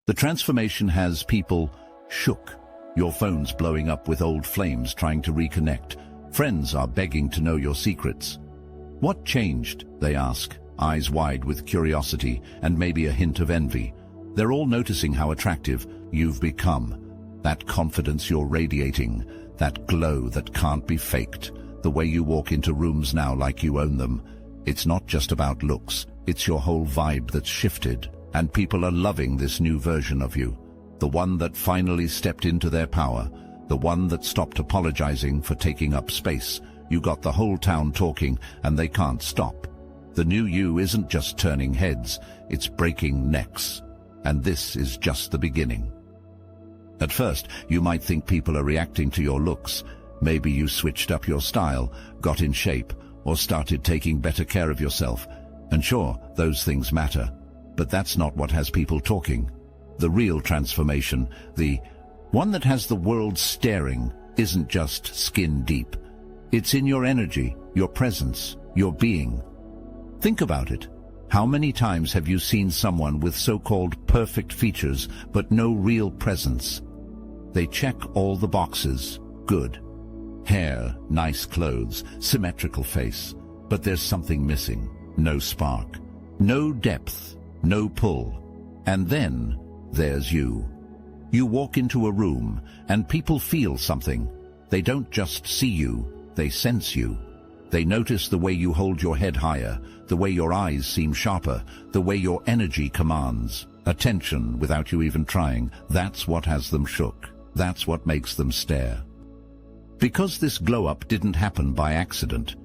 The transformation has people shook. Your phone's blowing up with old flames trying to reconnect. Friends are begging to know your secrets. What changed? They ask, eyes wide with curiosity and maybe a hint of envy. They're all noticing how attractive you've become. That confidence you're radiating, that glow that can't be faked, the way you walk into rooms now like you own them. It's not just about looks, it's your whole vibe that's shifted, and people are loving this new version of you. The one that finally stepped into their power, the one that stopped apologizing for taking up space. You got the whole town talking, and they can't stop. The new you isn't just turning heads, it's breaking necks. And this is just the beginning. At first, you might think people are reacting to your looks. Maybe you switched up your style, got in shape, or started taking better care of yourself. And sure, those things matter. But that's not what has people talking. The real transformation, the one that has the world staring, isn't just skin deep. It's in your energy, your presence, your being. Think about it. How many times have you seen someone with so-called perfect features but no real presence? They check all the boxes. Good. Hair, nice clothes, symmetrical face. But there's something missing. No spark. No depth. No pull. And then there's you. You walk into a room and people feel something. They don't just see you, they sense you. They notice the way you hold your head higher, the way your eyes seem sharper, the way your energy commands attention without you even trying. That's what has them shook. That's what makes them stare. Because this glow-up didn't happen by accident.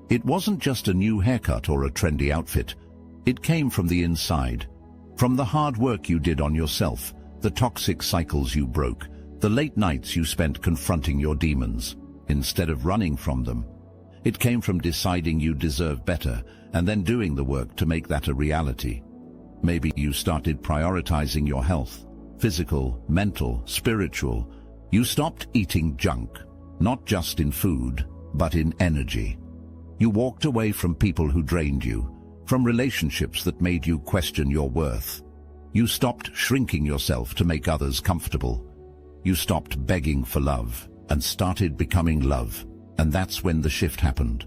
It wasn't just a new haircut or a trendy outfit. It came from the inside. From the hard work you did on yourself, the toxic cycles you broke, the late nights you spent confronting your demons, instead of running from them. It came from deciding you deserve better, and then doing the work to make that a reality. Maybe you started prioritizing your health, physical, mental, spiritual. You stopped eating junk, not just in food, but in energy. You walked away from people who drained you, from relationships that made you question your worth. You stopped shrinking yourself to make others comfortable. You stopped begging for love and started becoming love. And that's when the shift happened.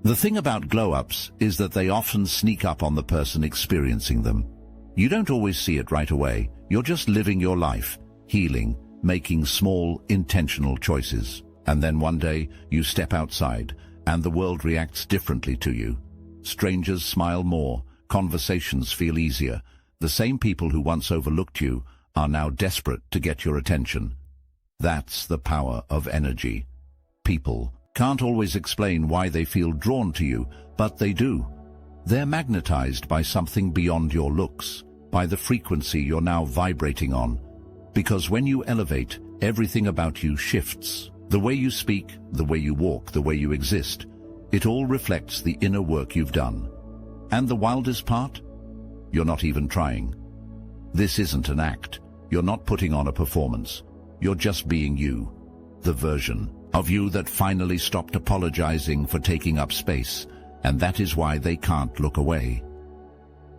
The thing about glow-ups is that they often sneak up on the person experiencing them. You don't always see it right away. You're just living your life, healing, making small, intentional choices. And then one day, you step outside, and the world reacts differently to you. Strangers smile more, conversations feel easier. The same people who once overlooked you are now desperate to get your attention. That's the power of energy. People can't always explain why they feel drawn to you, but they do. They're magnetized by something beyond your looks, by the frequency you're now vibrating on. Because when you elevate, everything about you shifts. The way you speak, the way you walk, the way you exist. It all reflects the inner work you've done. And the wildest part? You're not even trying. This isn't an act. You're not putting on a performance. You're just being you, the version of you that finally stopped apologizing for taking up space, and that is why they can't look away.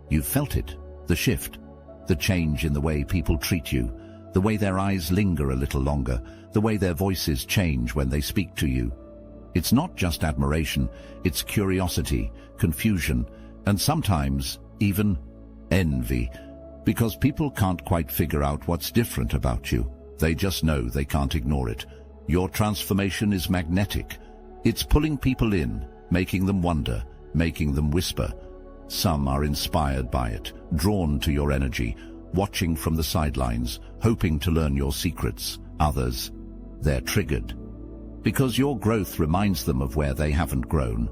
You've felt it, the shift, the change in the way people treat you, the way their eyes linger a little longer, the way their voices change when they speak to you. It's not just admiration, it's curiosity, confusion, and sometimes even envy, because people can't quite figure out what's different about you. They just know they can't ignore it. Your transformation is magnetic. It's pulling people in, making them wonder, making them whisper. Some are inspired by it, drawn to your energy, watching from the sidelines, hoping to learn your secrets. Others, they're triggered. Because your growth reminds them of where they haven't grown.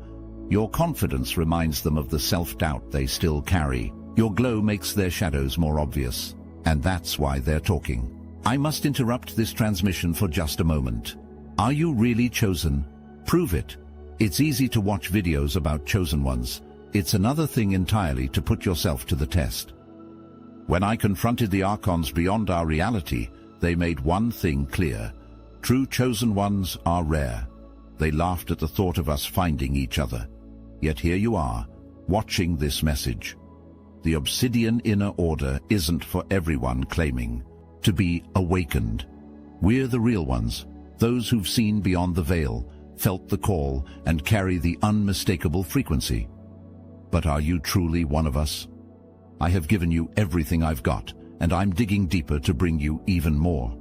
Your confidence reminds them of the self-doubt they still carry. Your glow makes their shadows more obvious. And that's why they're talking. I must interrupt this transmission for just a moment. Are you really chosen? Prove it. It's easy to watch videos about chosen ones. It's another thing entirely to put yourself to the test. When I confronted the archons beyond our reality, they made one thing clear. True chosen ones are rare. They laughed at the thought of us finding each other. Yet here you are, watching this message. The obsidian inner order isn't for everyone claiming to be awakened. We're the real ones, those who've seen beyond the veil, felt the call, and carry the unmistakable frequency. But are you truly one of us? I have given you everything I've got, and I'm digging deeper to bring you even more.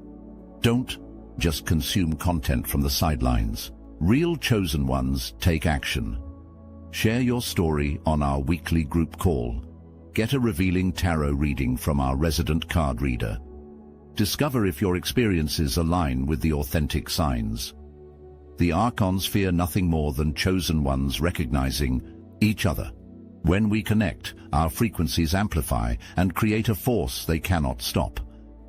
Don't just consume content from the sidelines. Real chosen ones take action. Share your story on our weekly group call. Get a revealing tarot reading from our resident card reader. Discover if your experiences align with the authentic signs. The Archons fear nothing more than chosen ones recognizing each other. When we connect, our frequencies amplify and create a force they cannot stop.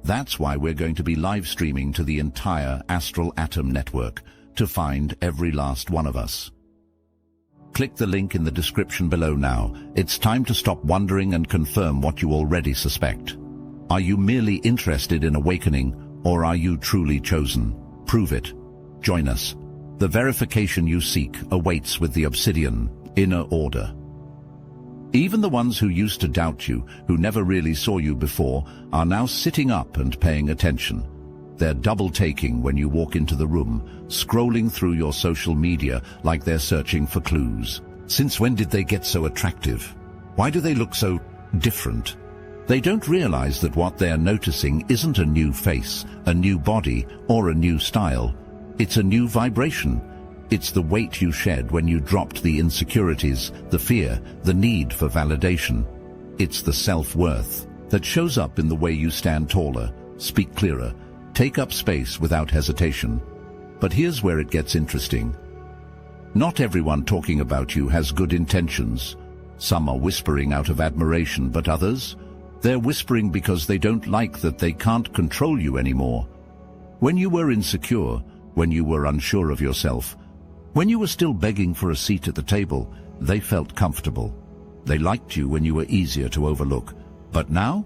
That's why we're going to be live streaming to the entire Astral Atom network to find every last one of us. Click the link in the description below now. It's time to stop wondering and confirm what you already suspect. Are you merely interested in awakening, or are you truly chosen? Prove it. Join us. The verification you seek awaits with the obsidian inner order. Even the ones who used to doubt you, who never really saw you before, are now sitting up and paying attention. They're double-taking when you walk into the room, scrolling through your social media like they're searching for clues. Since when did they get so attractive? Why do they look so different? They don't realize that what they're noticing isn't a new face, a new body, or a new style. It's a new vibration. It's the weight you shed when you dropped the insecurities, the fear, the need for validation. It's the self-worth that shows up in the way you stand taller, speak clearer, take up space without hesitation. But here's where it gets interesting. Not everyone talking about you has good intentions. Some are whispering out of admiration, but others, they're whispering because they don't like that they can't control you anymore. When you were insecure, when you were unsure of yourself, when you were still begging for a seat at the table, they felt comfortable. They liked you when you were easier to overlook. But now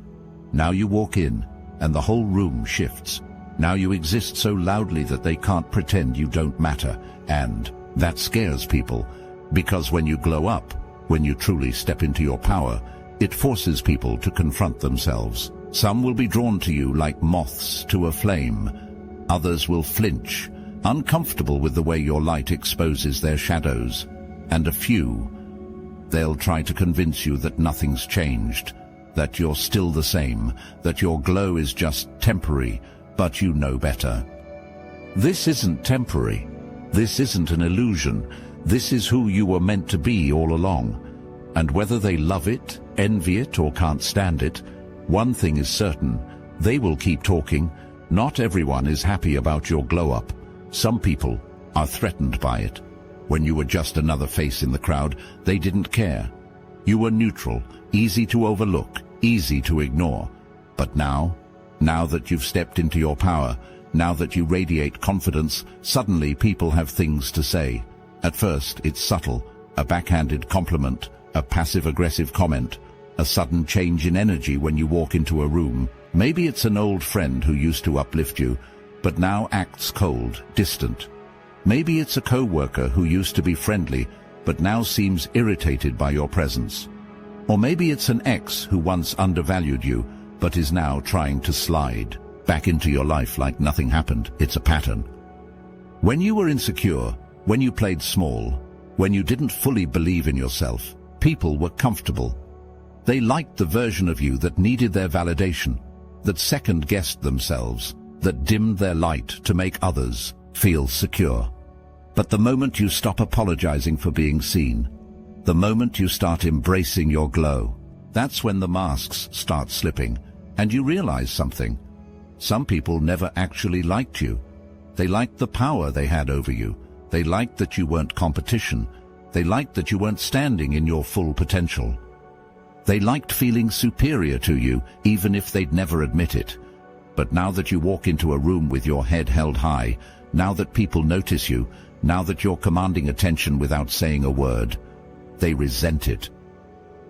you walk in, and the whole room shifts. Now you exist so loudly that they can't pretend you don't matter. And that scares people, because when you glow up, when you truly step into your power, it forces people to confront themselves. Some will be drawn to you like moths to a flame. Others will flinch, uncomfortable with the way your light exposes their shadows. And a few, they'll try to convince you that nothing's changed, that you're still the same, that your glow is just temporary, but you know better. This isn't temporary. This isn't an illusion. This is who you were meant to be all along. And whether they love it, envy it, or can't stand it, one thing is certain: they will keep talking. Not everyone is happy about your glow-up. Some people are threatened by it. When you were just another face in the crowd, they didn't care. You were neutral, easy to overlook, easy to ignore. But now that you've stepped into your power, now that you radiate confidence, suddenly people have things to say. At first, it's subtle, a backhanded compliment, a passive-aggressive comment, a sudden change in energy when you walk into a room. Maybe it's an old friend who used to uplift you, but now acts cold, distant. Maybe it's a co-worker who used to be friendly, but now seems irritated by your presence. Or maybe it's an ex who once undervalued you, but is now trying to slide back into your life like nothing happened. It's a pattern. When you were insecure, when you played small, when you didn't fully believe in yourself, people were comfortable. They liked the version of you that needed their validation, that second-guessed themselves, that dimmed their light to make others feel secure. But the moment you stop apologizing for being seen, the moment you start embracing your glow, that's when the masks start slipping, and you realize something. Some people never actually liked you. They liked the power they had over you. They liked that you weren't competition. They liked that you weren't standing in your full potential. They liked feeling superior to you, even if they'd never admit it. But now that you walk into a room with your head held high, now that people notice you, now that you're commanding attention without saying a word, they resent it.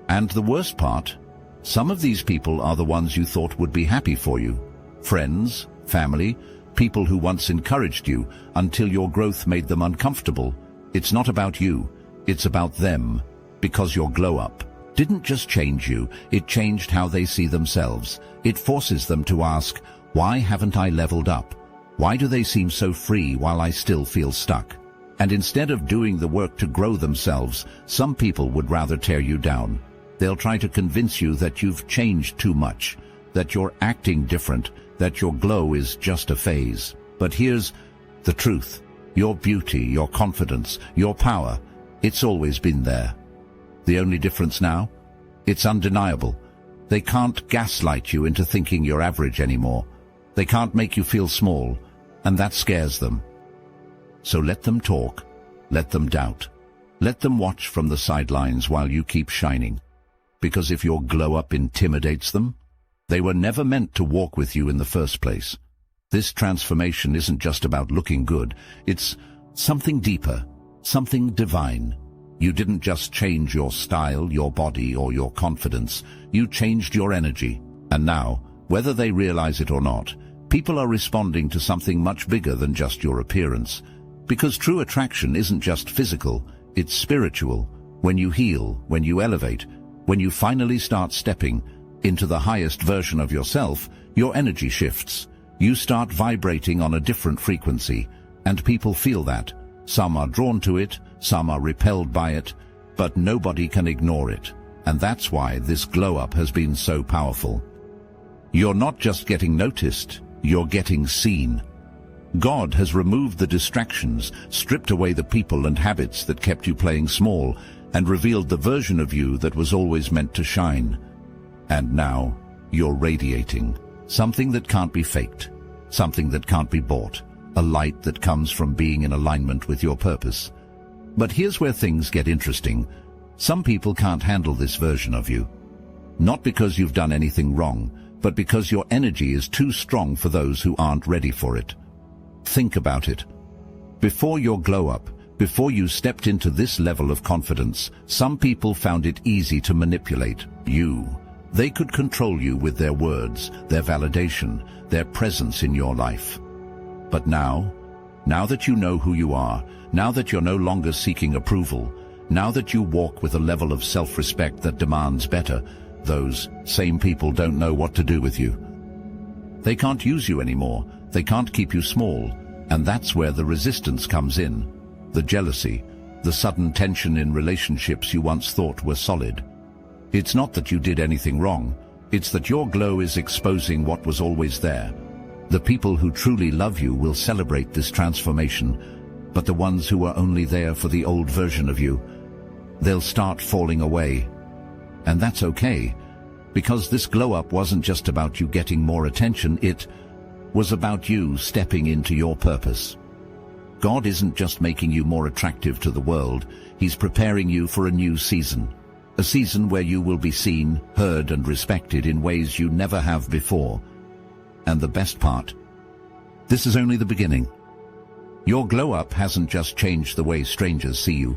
And the worst part, some of these people are the ones you thought would be happy for you. Friends, family, people who once encouraged you until your growth made them uncomfortable. It's not about you, it's about them, because your glow-up, didn't just change you, it changed how they see themselves. It forces them to ask, why haven't I leveled up? Why do they seem so free while I still feel stuck? And instead of doing the work to grow themselves, some people would rather tear you down. They'll try to convince you that you've changed too much, that you're acting different, that your glow is just a phase. But here's the truth. Your beauty, your confidence, your power, it's always been there. The only difference now? It's undeniable. They can't gaslight you into thinking you're average anymore. They can't make you feel small, and that scares them. So let them talk, let them doubt. Let them watch from the sidelines while you keep shining. Because if your glow-up intimidates them, they were never meant to walk with you in the first place. This transformation isn't just about looking good, it's something deeper, something divine. You didn't just change your style, your body, or your confidence, you changed your energy. And now, whether they realize it or not, people are responding to something much bigger than just your appearance. Because true attraction isn't just physical, it's spiritual. When you heal, when you elevate, when you finally start stepping into the highest version of yourself, your energy shifts. You start vibrating on a different frequency, and people feel that. Some are drawn to it, some are repelled by it, but nobody can ignore it. And that's why this glow-up has been so powerful. You're not just getting noticed, you're getting seen. God has removed the distractions, stripped away the people and habits that kept you playing small, and revealed the version of you that was always meant to shine. And now, you're radiating. Something that can't be faked. Something that can't be bought. A light that comes from being in alignment with your purpose. But here's where things get interesting. Some people can't handle this version of you. Not because you've done anything wrong, but because your energy is too strong for those who aren't ready for it. Think about it. Before your glow-up, before you stepped into this level of confidence, some people found it easy to manipulate you. They could control you with their words, their validation, their presence in your life. But now that you know who you are, now that you're no longer seeking approval, now that you walk with a level of self-respect that demands better, those same people don't know what to do with you. They can't use you anymore. They can't keep you small. And that's where the resistance comes in. The jealousy, the sudden tension in relationships you once thought were solid. It's not that you did anything wrong. It's that your glow is exposing what was always there. The people who truly love you will celebrate this transformation, but the ones who are only there for the old version of you, they'll start falling away. And that's okay, because this glow-up wasn't just about you getting more attention, it was about you stepping into your purpose. God isn't just making you more attractive to the world, He's preparing you for a new season. A season where you will be seen, heard and respected in ways you never have before. And the best part, this is only the beginning. Your glow-up hasn't just changed the way strangers see you,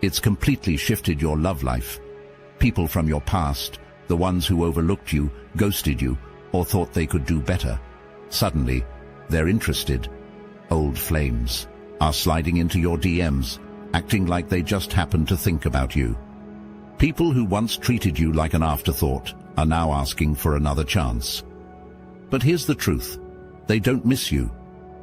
it's completely shifted your love life. People from your past, the ones who overlooked you, ghosted you, or thought they could do better, suddenly, they're interested. Old flames are sliding into your DMs, acting like they just happened to think about you. People who once treated you like an afterthought are now asking for another chance. But here's the truth. They don't miss you.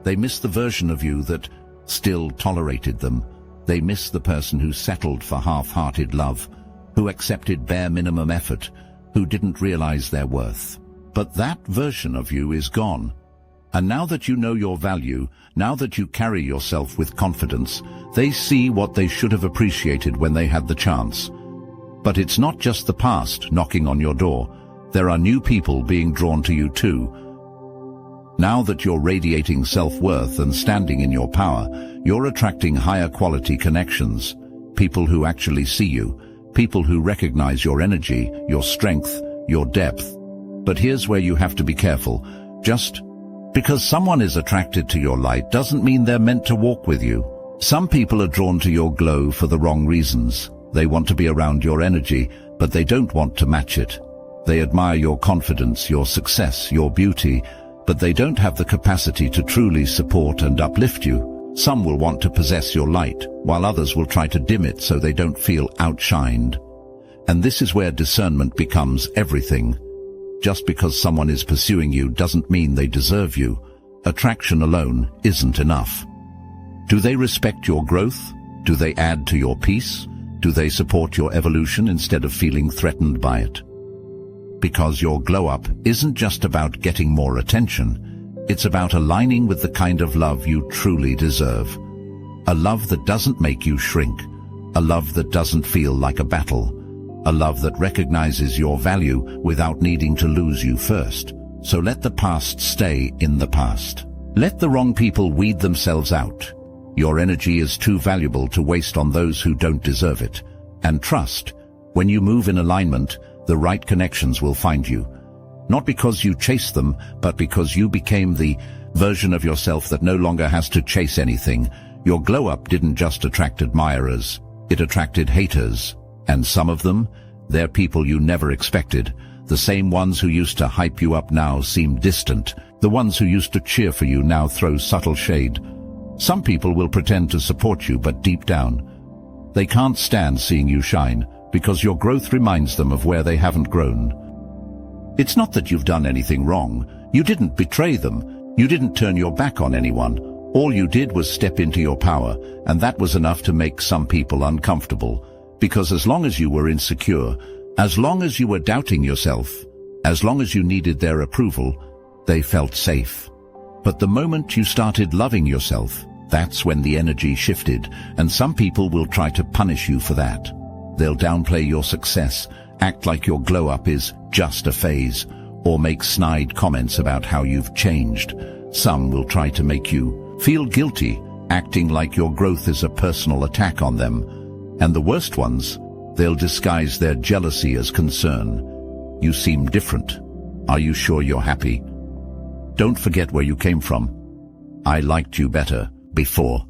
They miss the version of you that still tolerated them. They miss the person who settled for half-hearted love, who accepted bare minimum effort, who didn't realize their worth. But that version of you is gone. And now that you know your value, now that you carry yourself with confidence, they see what they should have appreciated when they had the chance. But it's not just the past knocking on your door. There are new people being drawn to you too. Now that you're radiating self-worth and standing in your power, you're attracting higher quality connections. People who actually see you. People who recognize your energy, your strength, your depth. But here's where you have to be careful. Just because someone is attracted to your light doesn't mean they're meant to walk with you. Some people are drawn to your glow for the wrong reasons. They want to be around your energy, but they don't want to match it. They admire your confidence, your success, your beauty, but they don't have the capacity to truly support and uplift you. Some will want to possess your light, while others will try to dim it so they don't feel outshined. And this is where discernment becomes everything. Just because someone is pursuing you doesn't mean they deserve you. Attraction alone isn't enough. Do they respect your growth? Do they add to your peace? Do they support your evolution instead of feeling threatened by it? Because your glow-up isn't just about getting more attention. It's about aligning with the kind of love you truly deserve. A love that doesn't make you shrink. A love that doesn't feel like a battle. A love that recognizes your value without needing to lose you first. So let the past stay in the past. Let the wrong people weed themselves out. Your energy is too valuable to waste on those who don't deserve it. And trust, when you move in alignment, the right connections will find you. Not because you chased them, but because you became the version of yourself that no longer has to chase anything. Your glow-up didn't just attract admirers, it attracted haters. And some of them, they're people you never expected. The same ones who used to hype you up now seem distant. The ones who used to cheer for you now throw subtle shade. Some people will pretend to support you, but deep down, they can't stand seeing you shine, because your growth reminds them of where they haven't grown. It's not that you've done anything wrong. You didn't betray them. You didn't turn your back on anyone. All you did was step into your power, and that was enough to make some people uncomfortable. Because as long as you were insecure, as long as you were doubting yourself, as long as you needed their approval, they felt safe. But the moment you started loving yourself, that's when the energy shifted, and some people will try to punish you for that. They'll downplay your success, act like your glow-up is just a phase, or make snide comments about how you've changed. Some will try to make you feel guilty, acting like your growth is a personal attack on them. And the worst ones, they'll disguise their jealousy as concern. You seem different. Are you sure you're happy? Don't forget where you came from. I liked you better before.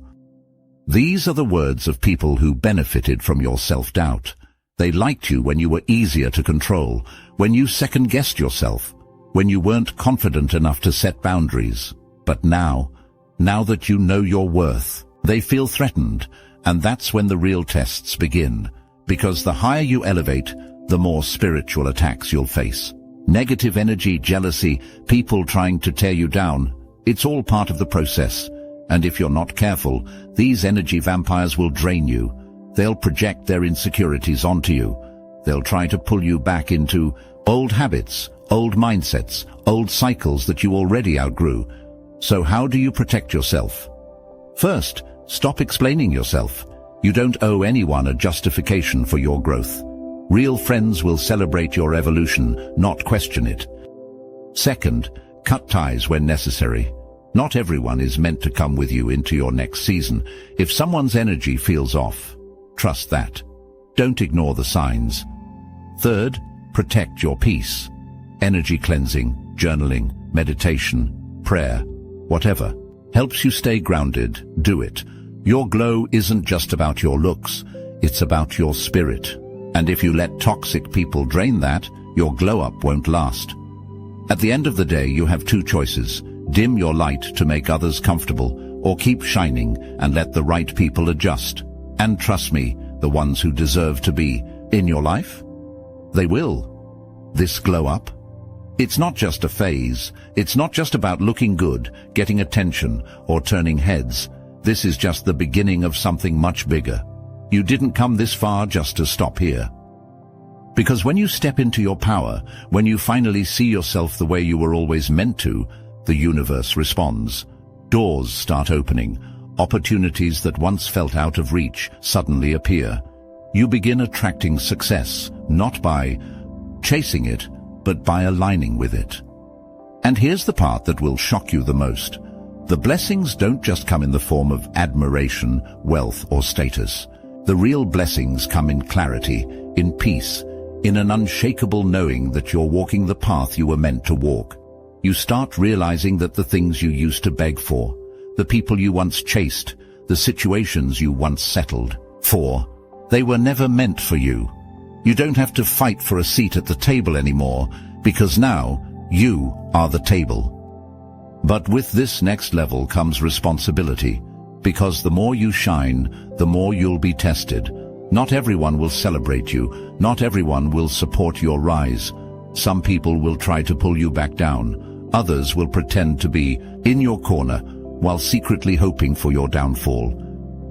These are the words of people who benefited from your self-doubt. They liked you when you were easier to control, when you second-guessed yourself, when you weren't confident enough to set boundaries. But now that you know your worth, they feel threatened. And that's when the real tests begin, because the higher you elevate, the more spiritual attacks you'll face. Negative energy, jealousy, people trying to tear you down, it's all part of the process. And if you're not careful, these energy vampires will drain you. They'll project their insecurities onto you. They'll try to pull you back into old habits, old mindsets, old cycles that you already outgrew. So how do you protect yourself? First, stop explaining yourself. You don't owe anyone a justification for your growth. Real friends will celebrate your evolution, not question it. Second, cut ties when necessary. Not everyone is meant to come with you into your next season. If someone's energy feels off, trust that. Don't ignore the signs. Third, protect your peace. Energy cleansing, journaling, meditation, prayer, whatever helps you stay grounded. Do it. Your glow isn't just about your looks, it's about your spirit. And if you let toxic people drain that, your glow-up won't last. At the end of the day, you have two choices. Dim your light to make others comfortable, or keep shining and let the right people adjust. And trust me, the ones who deserve to be in your life, they will. This glow-up, it's not just a phase. It's not just about looking good, getting attention, or turning heads. This is just the beginning of something much bigger. You didn't come this far just to stop here. Because when you step into your power, when you finally see yourself the way you were always meant to, the universe responds. Doors start opening. Opportunities that once felt out of reach suddenly appear. You begin attracting success, not by chasing it, but by aligning with it. And here's the part that will shock you the most. The blessings don't just come in the form of admiration, wealth, or status. The real blessings come in clarity, in peace, in an unshakable knowing that you're walking the path you were meant to walk. You start realizing that the things you used to beg for, the people you once chased, the situations you once settled for, they were never meant for you. You don't have to fight for a seat at the table anymore, because now you are the table. But with this next level comes responsibility, because the more you shine, the more you'll be tested, Not everyone will celebrate you. Not everyone will support your rise. Some people will try to pull you back down. Others will pretend to be in your corner while secretly hoping for your downfall.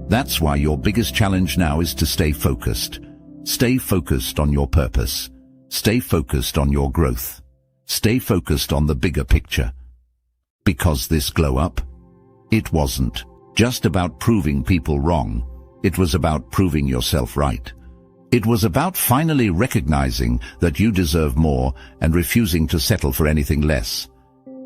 That's why your biggest challenge now is to stay focused. Stay focused on your purpose. Stay focused on your growth. Stay focused on the bigger picture. Because this glow up, it wasn't just about proving people wrong. It was about proving yourself right. It was about finally recognizing that you deserve more and refusing to settle for anything less.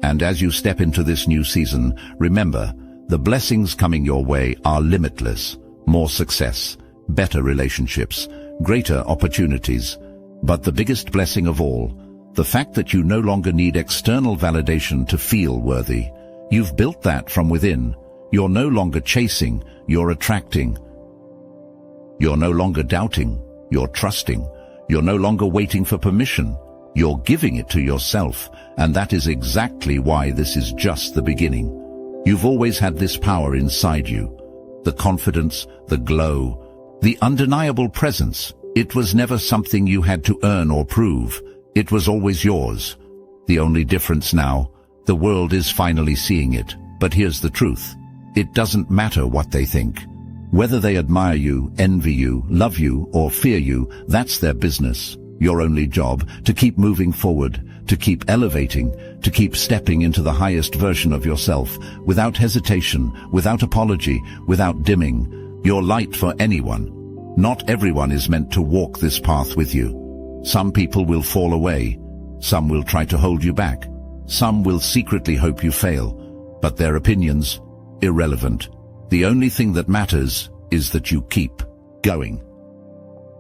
And as you step into this new season, remember, the blessings coming your way are limitless. More success, better relationships, greater opportunities. But the biggest blessing of all, the fact that you no longer need external validation to feel worthy. You've built that from within. You're no longer chasing, you're attracting. You're no longer doubting, you're trusting. You're no longer waiting for permission. You're giving it to yourself, and that is exactly why this is just the beginning. You've always had this power inside you. The confidence, the glow, the undeniable presence. It was never something you had to earn or prove. It was always yours. The only difference now, the world is finally seeing it. But here's the truth. It doesn't matter what they think. Whether they admire you, envy you, love you, or fear you, that's their business. Your only job, to keep moving forward, to keep elevating, to keep stepping into the highest version of yourself, without hesitation, without apology, without dimming your light for anyone. Not everyone is meant to walk this path with you. Some people will fall away. Some will try to hold you back. Some will secretly hope you fail. But their opinions, irrelevant. The only thing that matters is that you keep going.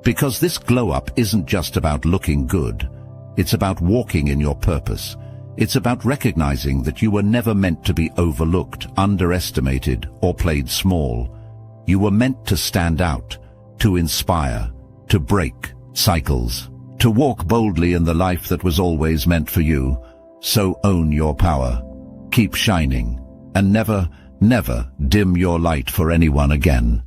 Because this glow up isn't just about looking good. It's about walking in your purpose. It's about recognizing that you were never meant to be overlooked, underestimated, or played small. You were meant to stand out, to inspire, to break cycles, to walk boldly in the life that was always meant for you. So own your power, keep shining, and never, never dim your light for anyone again.